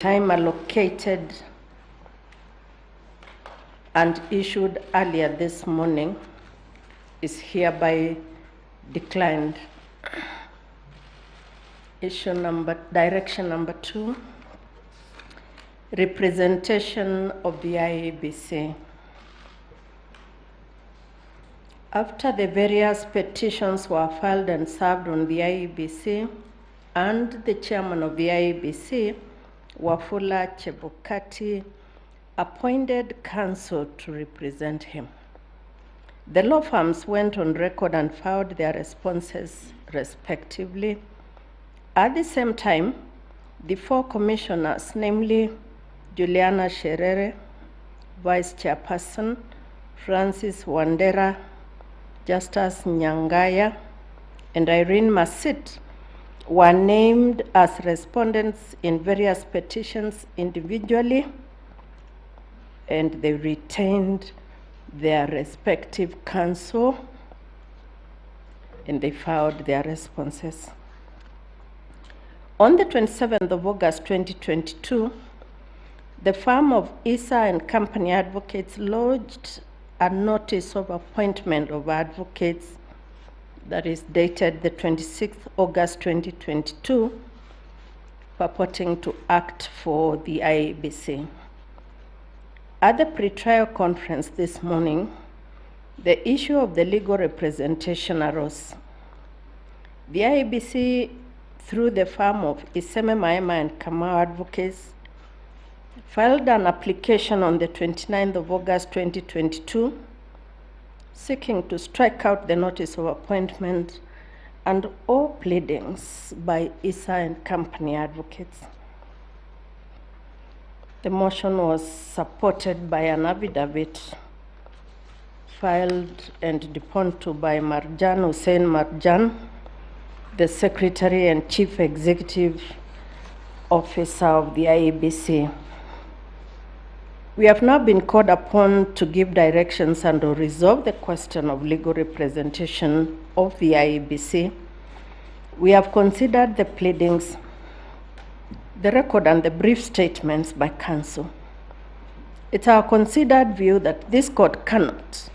time allocated and issued earlier this morning is hereby declined. Direction number 2, representation of the IEBC. After the various petitions were filed and served on the IEBC, and the chairman of the IEBC, Wafula Chebukati, appointed counsel to represent him. The law firms went on record and filed their responses respectively. At the same time, the 4 commissioners, namely Juliana Sherere, Vice Chairperson, Francis Wandera, Justus Nyangaya, and Irene Masit, were named as respondents in various petitions individually, and they retained their respective counsel, and they filed their responses. On the 27th of August 2022, the firm of Ciira and Company Advocates lodged a notice of appointment of advocates that is dated the 26th August 2022, purporting to act for the IEBC. At the pre-trial conference this morning, the issue of the legal representation arose. The IEBC, through the firm of Iseme Maema and Kamau Advocates, filed an application on the 29th of August 2022, seeking to strike out the notice of appointment and all pleadings by Ciira and Company Advocates. The motion was supported by an affidavit filed and deposed to by Marjan Hussein Marjan, the Secretary and Chief Executive Officer of the IEBC. We have now been called upon to give directions and to resolve the question of legal representation of the IEBC. We have considered the pleadings, the record, and the brief statements by counsel. It's our considered view that this court cannot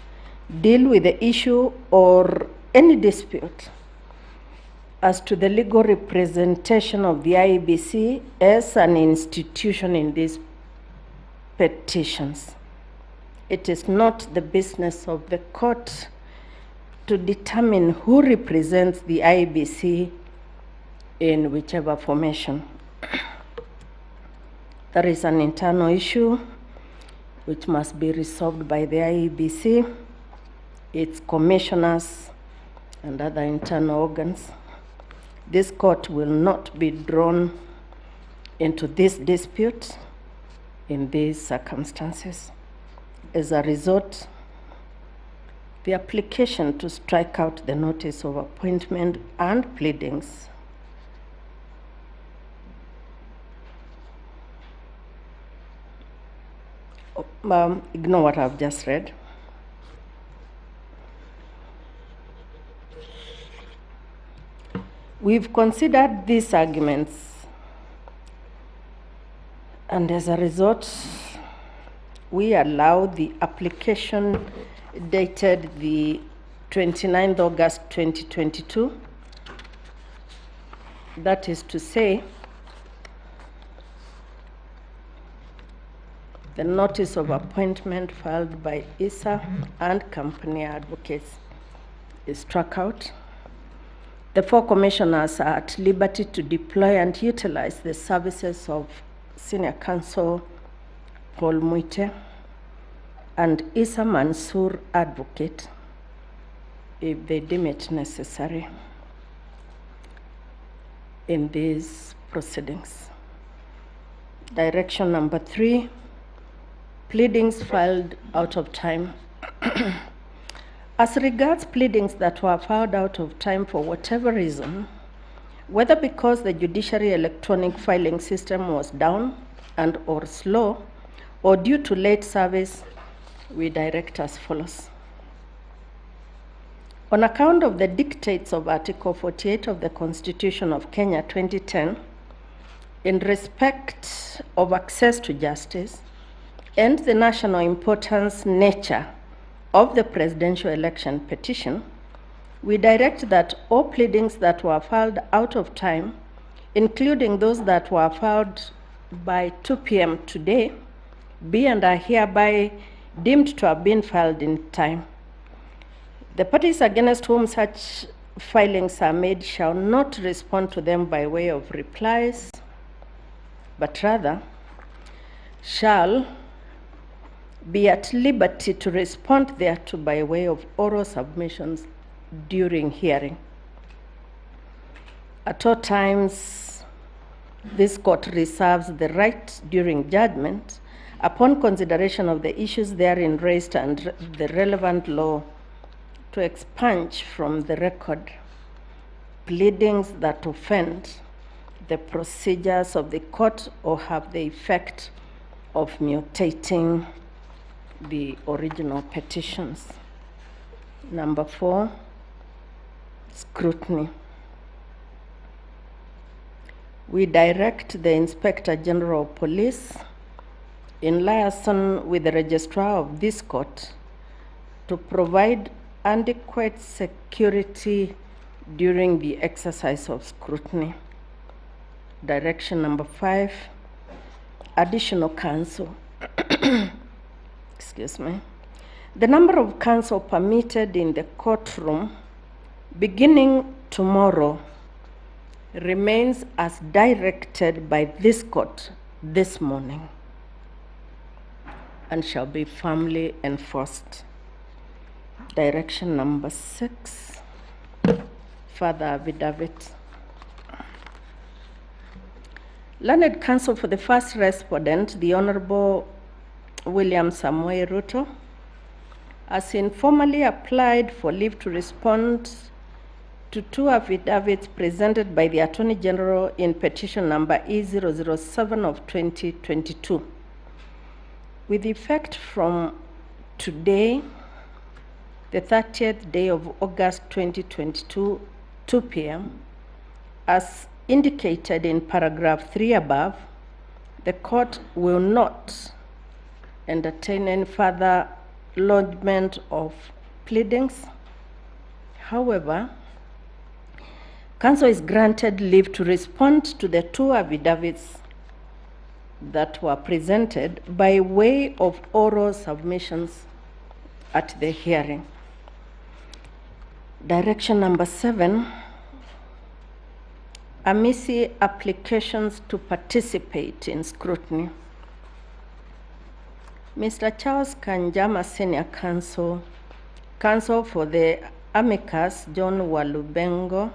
deal with the issue or any dispute as to the legal representation of the IEBC as an institution in these petitions. It is not the business of the court to determine who represents the IEBC in whichever formation. There is an internal issue which must be resolved by the IEBC, its commissioners, and other internal organs. This court will not be drawn into this dispute in these circumstances. As a result, the application to strike out the notice of appointment and pleadings ignore what I've just read. We've considered these arguments, and as a result, we allow the application dated the 29th August 2022. That is to say, the notice of appointment filed by Ciira and Company Advocates is struck out. The 4 commissioners are at liberty to deploy and utilize the services of Senior Counsel Paul Muite and Ciira Mansour Advocate if they deem it necessary in these proceedings. Direction number 3, pleadings filed out of time. As regards pleadings that were filed out of time for whatever reason, whether because the judiciary electronic filing system was down and or slow, or due to late service, we direct as follows. On account of the dictates of Article 48 of the Constitution of Kenya 2010, in respect of access to justice and the national importance nature of the presidential election petition, we direct that all pleadings that were filed out of time, including those that were filed by 2 p.m. today, be and are hereby deemed to have been filed in time. The parties against whom such filings are made shall not respond to them by way of replies, but rather shall be at liberty to respond thereto by way of oral submissions during hearing. At all times, this court reserves the right during judgment, upon consideration of the issues therein raised and the relevant law, to expunge from the record pleadings that offend the procedures of the court or have the effect of mutating the original petitions. Number 4, scrutiny. We direct the Inspector General of Police, in liaison with the Registrar of this court, to provide adequate security during the exercise of scrutiny. Direction number 5, additional counsel. Excuse me. The number of counsel permitted in the courtroom beginning tomorrow remains as directed by this court this morning and shall be firmly enforced. Direction number 6, further affidavit. Learned counsel for the first respondent, the Honorable William Samoei Ruto, has informally applied for leave to respond to 2 affidavits presented by the Attorney General in petition number E007 of 2022. With effect from today, the 30th day of August 2022, 2 p.m., as indicated in paragraph 3 above, the court will not entertain any further lodgement of pleadings. However, counsel is granted leave to respond to the 2 affidavits that were presented by way of oral submissions at the hearing. Direction number 7, amici applications to participate in scrutiny. Mr. Charles Kanjama, Senior Counsel, Counsel for the amicus, John Walubengo,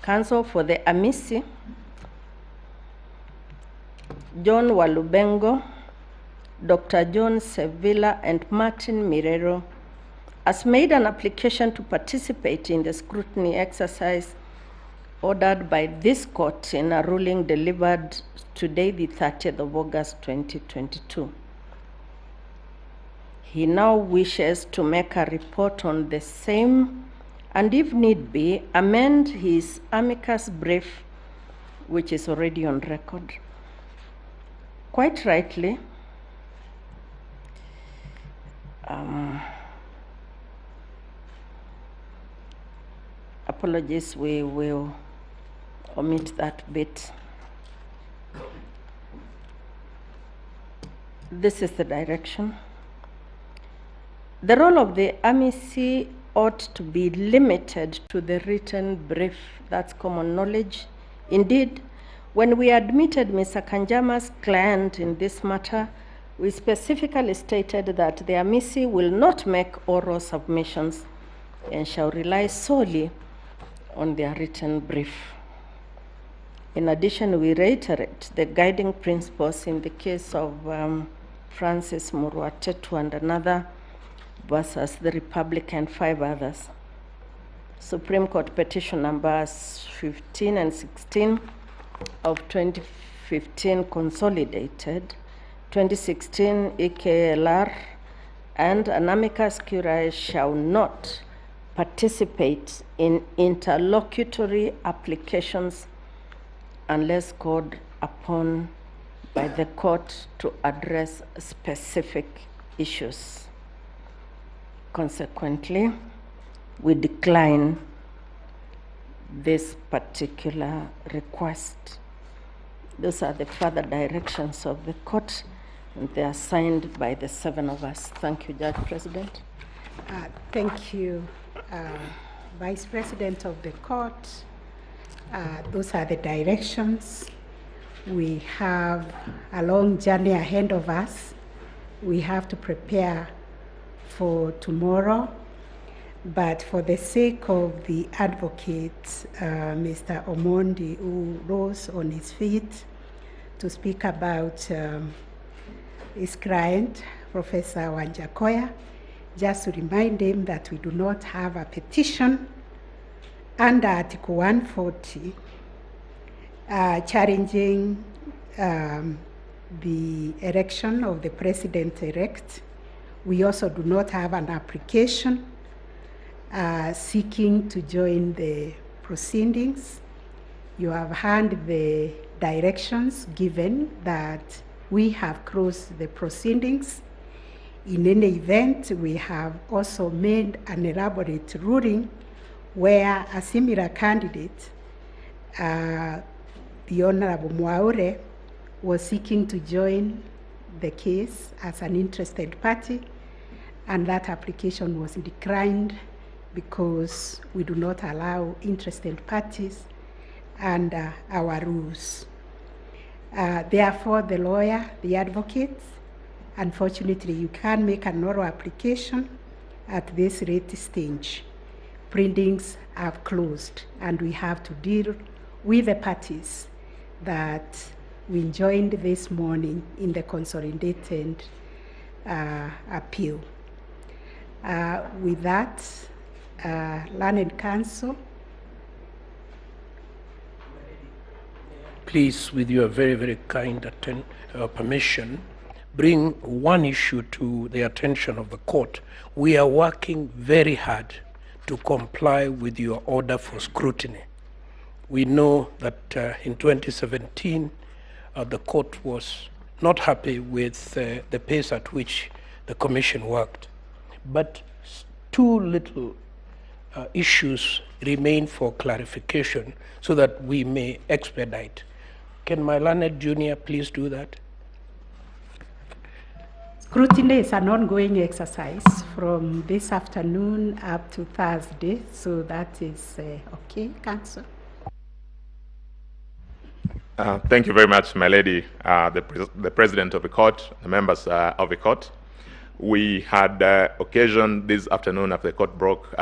Counsel for the amici, John Walubengo, Dr. John Sevilla, and Martin Mirero, has made an application to participate in the scrutiny exercise ordered by this court in a ruling delivered today, the 30th of August 2022. He now wishes to make a report on the same and, if need be, amend his amicus brief, which is already on record. Quite rightly, apologies, we will omit that bit. This is the direction. The role of the amici ought to be limited to the written brief. That's common knowledge. Indeed, when we admitted Mr. Kanjama's client in this matter, we specifically stated that the amici will not make oral submissions and shall rely solely on their written brief. In addition, we reiterate the guiding principles in the case of Francis Muruatetu and another versus the Republic and 5 others. Supreme Court petition numbers 15 and 16 of 2015 consolidated, 2016 EKLR, and an amicus curiae shall not participate in interlocutory applications unless called upon by the court to address specific issues. Consequently, we decline this particular request. Those are the further directions of the court, and they are signed by the 7 of us. Thank you, Judge President. Thank you, Vice President of the court. Those are the directions. We have a long journey ahead of us. We have to prepare for tomorrow. But for the sake of the advocate, Mr. Omondi, who rose on his feet to speak about his client, Professor Wanjakoya, just to remind him that we do not have a petition under Article 140 challenging the election of the president-elect. We also do not have an application seeking to join the proceedings. You have heard the directions given that we have closed the proceedings. In any event, we have also made an elaborate ruling where a similar candidate, the Honorable Mwaure, was seeking to join the case as an interested party, and that application was declined because we do not allow interested parties under our rules. Therefore, the lawyer, the advocate, unfortunately, you can't make an oral application at this late stage. Pleadings have closed, and we have to deal with the parties that we joined this morning in the consolidated appeal. With that, Learned Counsel. Please, with your very, very kind permission, bring one issue to the attention of the court. We are working very hard to comply with your order for scrutiny. We know that in 2017, the court was not happy with the pace at which the commission worked. But two little issues remain for clarification so that we may expedite. Can my learned junior please do that? Scrutiny is an ongoing exercise from this afternoon up to Thursday, so that is okay, Counsel. Thank you very much, my lady, the President of the court, the members of the court. We had occasion this afternoon after the court broke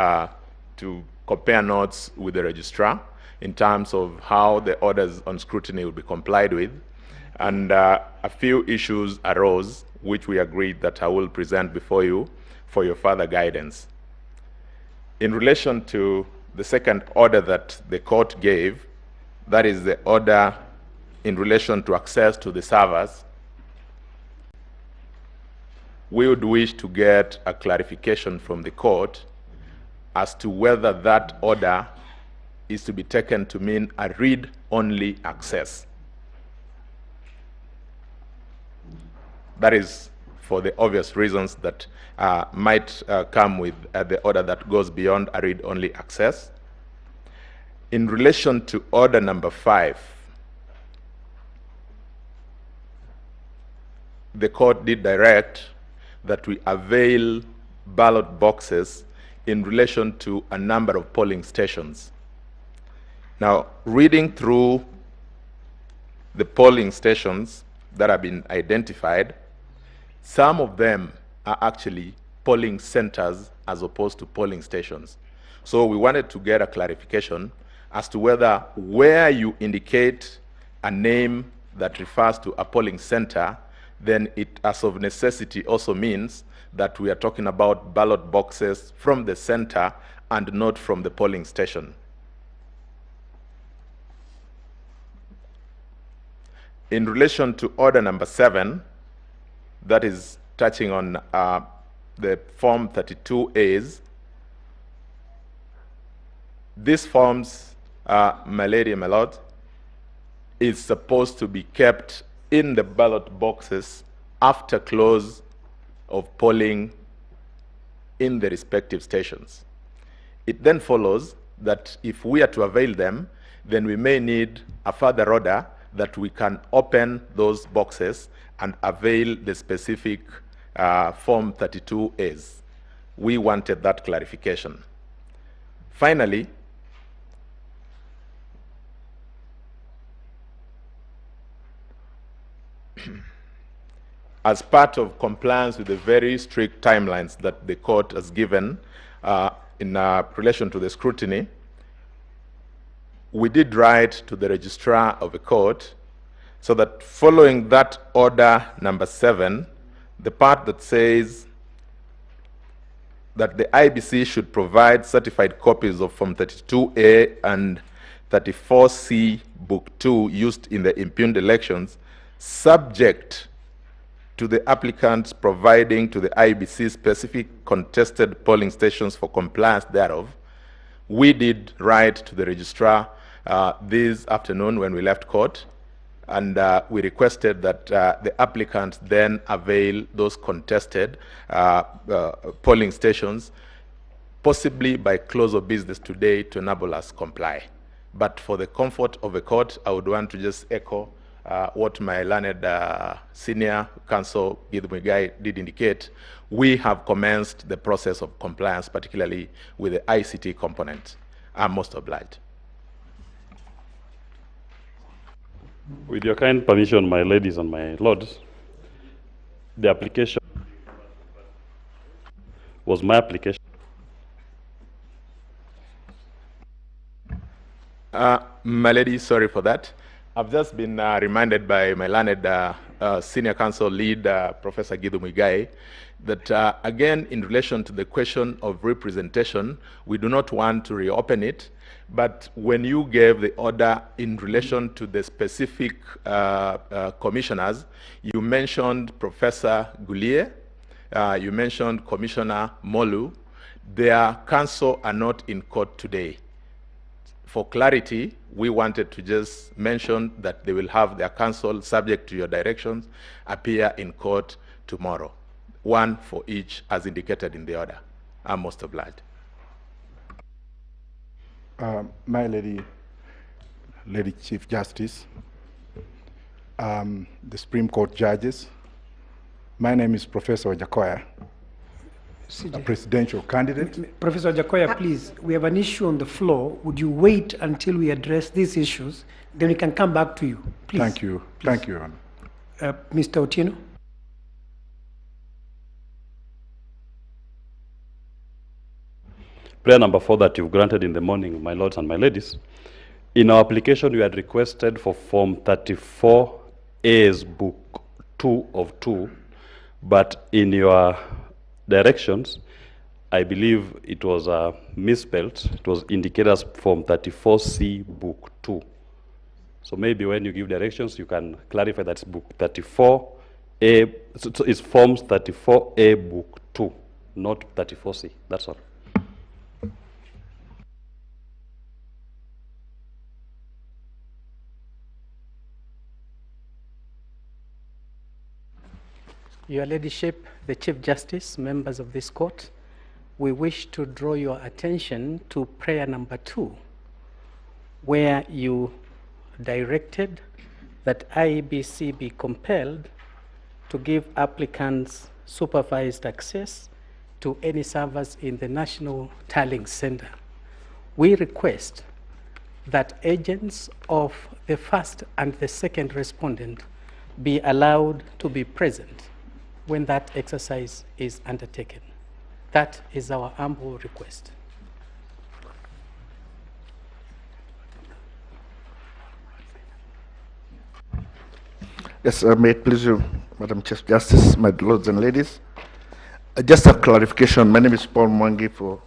to compare notes with the registrar in terms of how the orders on scrutiny will be complied with. And a few issues arose, which we agreed that I will present before you for your further guidance. In relation to the second order that the court gave, that is the order in relation to access to the servers, we would wish to get a clarification from the court as to whether that order is to be taken to mean a read-only access. That is for the obvious reasons that might come with the order that goes beyond a read-only access. In relation to order number 5, the court did direct that we avail ballot boxes in relation to a number of polling stations. Now, reading through the polling stations that have been identified, some of them are actually polling centers as opposed to polling stations. So we wanted to get a clarification as to whether where you indicate a name that refers to a polling center, then it, as of necessity, also means that we are talking about ballot boxes from the center and not from the polling station. In relation to order number 7, that is touching on the Form 32As, these forms, my lady and my lord, is supposed to be kept in the ballot boxes after close of polling in the respective stations. It then follows that if we are to avail them, then we may need a further order that we can open those boxes and avail the specific Form 32As. We wanted that clarification. Finally, as part of compliance with the very strict timelines that the court has given in relation to the scrutiny, we did write to the registrar of the court so that following that order number 7, the part that says that the IBC should provide certified copies of Form 32A and 34C Book 2 used in the impugned elections, subject to the applicants providing to the IBC specific contested polling stations for compliance thereof. We did write to the registrar this afternoon when we left court, and we requested that the applicants then avail those contested polling stations, possibly by close of business today, to enable us comply. But for the comfort of the court, I would want to just echo what my learned senior counsel, Githu Muigai, did indicate. We have commenced the process of compliance, particularly with the ICT component. I'm most obliged. With your kind permission, my ladies and my lords, the application was my application. My lady, sorry for that. I've just been reminded by my learned senior counsel lead, Professor Githu Muigai, that again, in relation to the question of representation, we do not want to reopen it. But when you gave the order in relation to the specific commissioners, you mentioned Professor Gulier, you mentioned Commissioner Molu. Their counsel are not in court today. For clarity, we wanted to just mention that they will have their counsel, subject to your directions, appear in court tomorrow. One for each, as indicated in the order. I'm most obliged. My lady Chief Justice, the Supreme Court judges, my name is Professor Jakoya, a presidential candidate. Professor Jakoya, please, we have an issue on the floor. Would you wait until we address these issues? Then we can come back to you. Please. Thank you. Please. Thank you, Your Honor. Mr. Otieno. Prayer number 4 that you've granted in the morning, my lords and my ladies. In our application, we had requested for Form 34A's Book 2 of 2, but in your directions, I believe it was misspelled. It was indicated as Form 34C Book 2. So maybe when you give directions, you can clarify that it's Book 34A, so it's Forms 34A Book 2, not 34C. That's all. Your Ladyship, the Chief Justice, members of this court, we wish to draw your attention to prayer number 2, where you directed that IEBC be compelled to give applicants supervised access to any servers in the National Tallying Center. We request that agents of the first and the second respondent be allowed to be present when that exercise is undertaken. That is our humble request. Yes, may it please you, Madam Chief Justice, my lords and ladies. Just a clarification. My name is Paul Mwangi for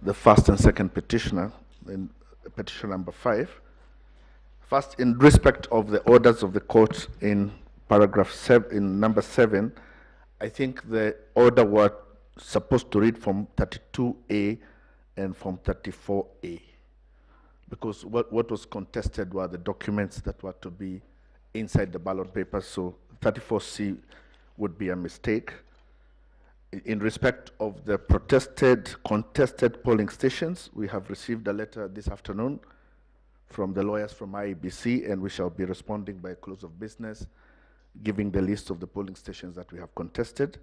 the first and second petitioner, in petition number 5. First, in respect of the orders of the court in paragraph 7, in number 7, I think the order was supposed to read from 32A and from 34A. because what was contested were the documents that were to be inside the ballot paper, so 34C would be a mistake. In respect of the contested polling stations, we have received a letter this afternoon from the lawyers from IEBC, and we shall be responding by close of business, giving the list of the polling stations that we have contested.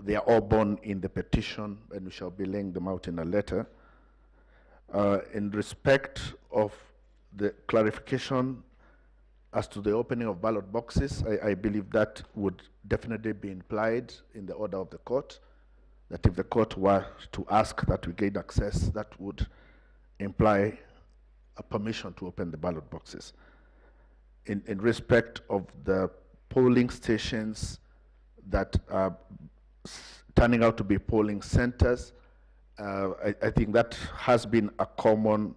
They are all borne in the petition, and we shall be laying them out in a letter. In respect of the clarification as to the opening of ballot boxes, I believe that would definitely be implied in the order of the court, that if the court were to ask that we gain access, that would imply a permission to open the ballot boxes. In respect of the polling stations that are turning out to be polling centers, I think that has been a common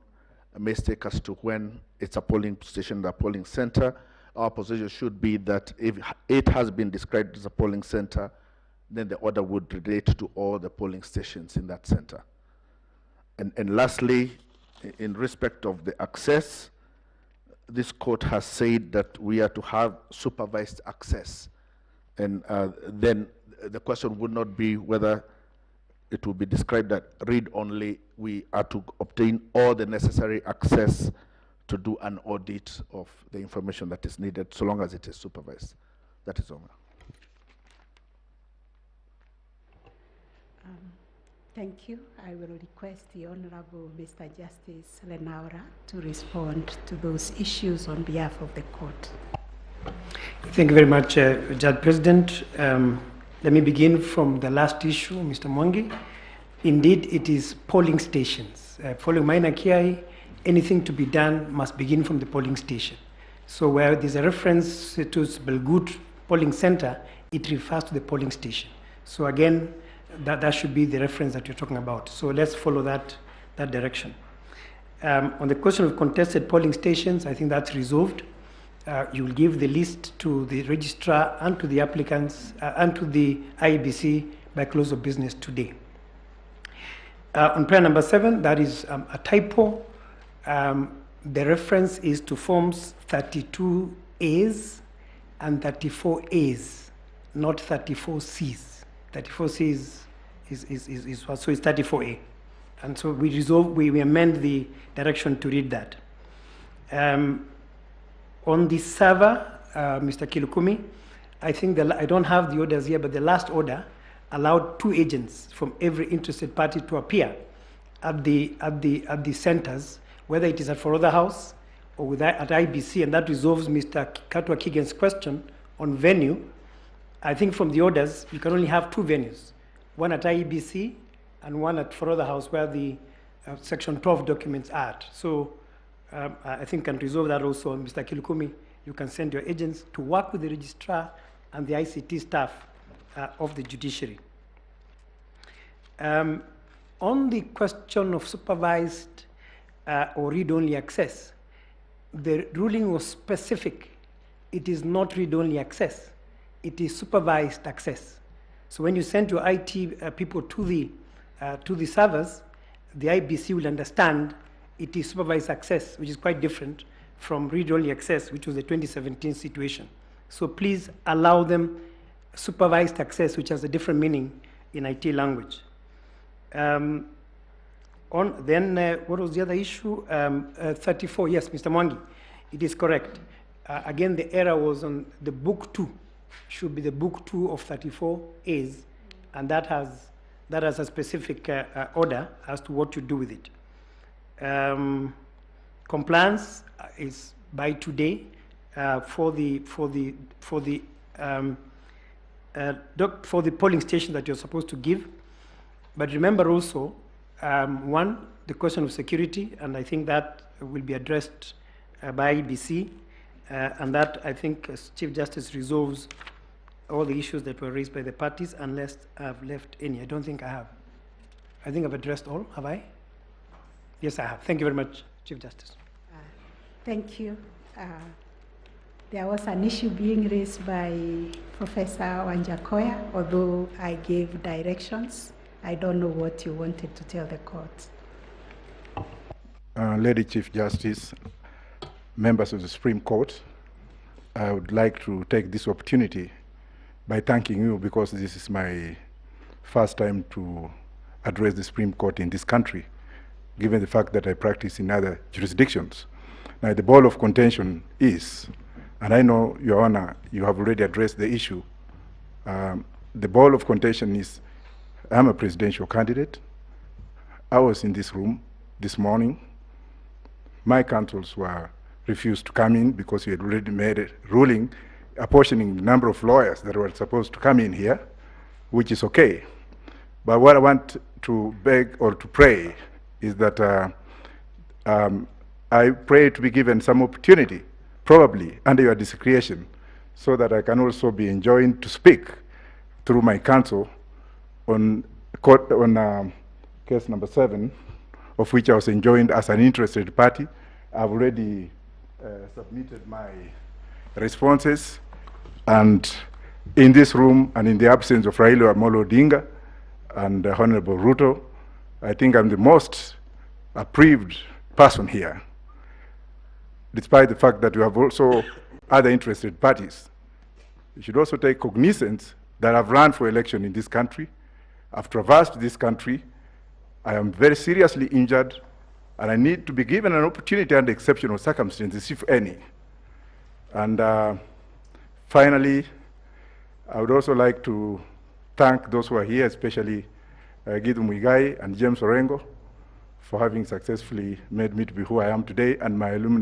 mistake as to when it's a polling station, a polling center. Our position should be that if it has been described as a polling center, then the order would relate to all the polling stations in that center. And lastly, in respect of the access, this court has said that we are to have supervised access. And then the question would not be whether it will be described that read-only. We are to obtain all the necessary access to do an audit of the information that is needed, so long as it is supervised. That is all. Thank you. I will request the Honorable Mr. Justice Lenaura to respond to those issues on behalf of the court. Thank you very much, Judge President. Let me begin from the last issue, Mr. Mwangi. Indeed, it is polling stations. Following minor KI, anything to be done must begin from the polling station. So where there's a reference to Belgut polling center, it refers to the polling station. So again, that should be the reference that you're talking about. So let's follow that direction. On the question of contested polling stations, I think that's resolved. You will give the list to the registrar and to the applicants and to the IEBC by close of business today. On prayer number 7, that is a typo. The reference is to forms 32As and 34As, not 34Cs. 34Cs is so it's 34A. And so we amend the direction to read that. On the server, Mr. Kilukumi, I think I don't have the orders here, but the last order allowed 2 agents from every interested party to appear at the centers, whether it is at Forodha House or at IBC, and that resolves Mr. Katwa Kigen's question on venue. I think from the orders, you can only have 2 venues, one at IEBC and one at Forodha House, where the Section 12 documents are at. So I think can resolve that also. Mr. Kilukumi, you can send your agents to work with the registrar and the ICT staff of the judiciary. On the question of supervised or read-only access, the ruling was specific. It is not read-only access. It is supervised access. So when you send your IT people to the servers, the IBC will understand it is supervised access, which is quite different from read-only access, which was the 2017 situation. So please allow them supervised access, which has a different meaning in IT language. What was the other issue? 34, yes, Mr. Mwangi, it is correct. Again, the error was on the book 2, should be the book 2 of 34As, and that has a specific order as to what you do with it. Compliance is by today for the polling station that you're supposed to give. But remember also, one, the question of security, and I think that will be addressed by IBC, and that I think as Chief Justice resolves all the issues that were raised by the parties, unless I've left any. I don't think I have. I think I've addressed all, have I? Yes, I have. Thank you very much, Chief Justice. Thank you. There was an issue being raised by Professor Wanjakoya, although I gave directions. I don't know what you wanted to tell the court. Lady Chief Justice, members of the Supreme Court, I would like to take this opportunity by thanking you, because this is my first time to address the Supreme Court in this country, given the fact that I practice in other jurisdictions. Now, the ball of contention is, and I know, Your Honor, you have already addressed the issue, the ball of contention is, I'm a presidential candidate. I was in this room this morning. My counsels were refused to come in because we had already made a ruling apportioning the number of lawyers that were supposed to come in here, which is okay. But what I want to beg or to pray is that I pray to be given some opportunity, probably under your discretion, so that I can also be enjoined to speak through my counsel on case number 7, of which I was enjoined as an interested party. I've already submitted my responses, and in this room and in the absence of Raila Amolo Odinga and Honorable Ruto, I think I'm the most aggrieved person here, despite the fact that we have also other interested parties. You should also take cognizance that I've run for election in this country. I've traversed this country. I am very seriously injured, and I need to be given an opportunity under exceptional circumstances, if any. And finally, I would also like to thank those who are here, especially Githu Muigai and James Orengo, for having successfully made me to be who I am today, and my alumni.